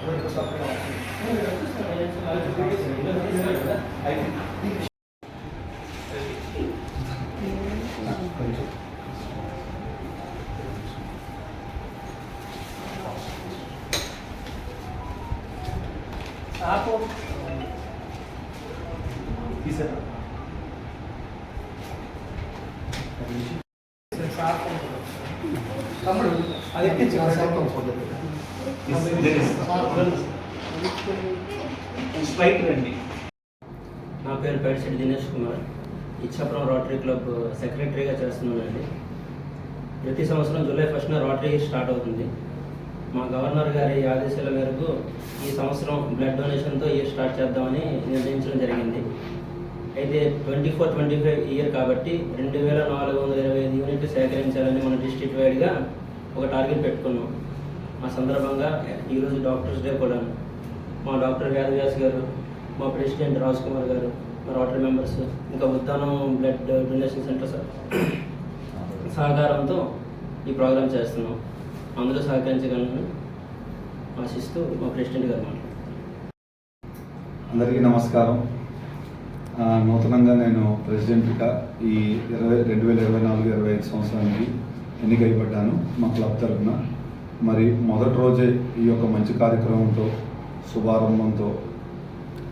నా పేరు పేడిశెట్టి Dinesh Kumar. Ichchapuram rotary club సెక్రటరీగా చేస్తున్నానండి. ప్రతి సంవత్సరం జూలై 1న రోటరీ స్టార్ట్ అవుతుంది. మా గవర్నర్ గారి ఆదేశాల మేరకు ఈ సంవత్సరం బ్లడ్ డొనేషన్తో ఇయర్ స్టార్ట్ చేద్దామని నిర్ణయించడం జరిగింది. అయితే 24-25 ఇయర్ కాబట్టి 2425 యూనిట్లు సేకరించాలని మన డిస్ట్రిక్ట్ వైడ్గా ఒక టార్గెట్ పెట్టుకున్నాం. ఆ సందర్భంగా ఈరోజు డాక్టర్స్ డే కూడా మా డాక్టర్ వేదవ్యాస్ గారు, మా ప్రెసిడెంట్ రాజ్ కుమార్ గారు, మా రోటరీ మెంబర్స్, ఇంకా ఉద్దానం బ్లడ్ డొనేషన్ సెంటర్ సహకారంతో ఈ ప్రోగ్రాం చేస్తున్నాం. అందరూ సహకరించగలను ఆశిస్తూ మా ప్రెసిడెంట్ గారు మాట్లాడుతున్నారు. అందరికీ నమస్కారం. నూతనంగా నేను ప్రెసిడెంట్గా ఈ 2024-25 సంవత్సరానికి ఎన్నికైపడ్డాను మా క్లబ్ తరఫున. మరి మొదటి రోజే ఈ యొక్క మంచి కార్యక్రమంతో శుభారంభంతో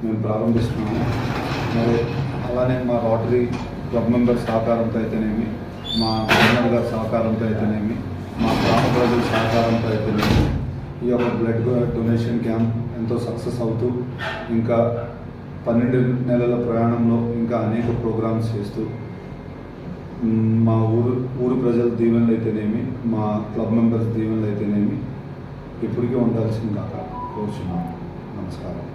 మేము ప్రారంభిస్తున్నాము. మరి అలానే మా రోటరీ క్లబ్ మెంబర్స్ సహకారంతో అయితేనేమి, మా గవర్నర్ గారి సహకారంతో అయితేనేమి, మా గ్రామ ప్రజల సహకారంతో అయితేనేమి ఈ యొక్క బ్లడ్ డొనేషన్ క్యాంప్ ఎంతో సక్సెస్ అవుతూ ఇంకా 12 నెలల ప్రయాణంలో ఇంకా అనేక ప్రోగ్రామ్స్ చేస్తూ మా ఊరు ప్రజల దీవెనలు అయితేనేమి, మా క్లబ్ మెంబర్స్ దీవెనలు అయితేనేమి ఇప్పటికీ ఉండాల్సింది కాక కోరుచున్నాను. నమస్కారం.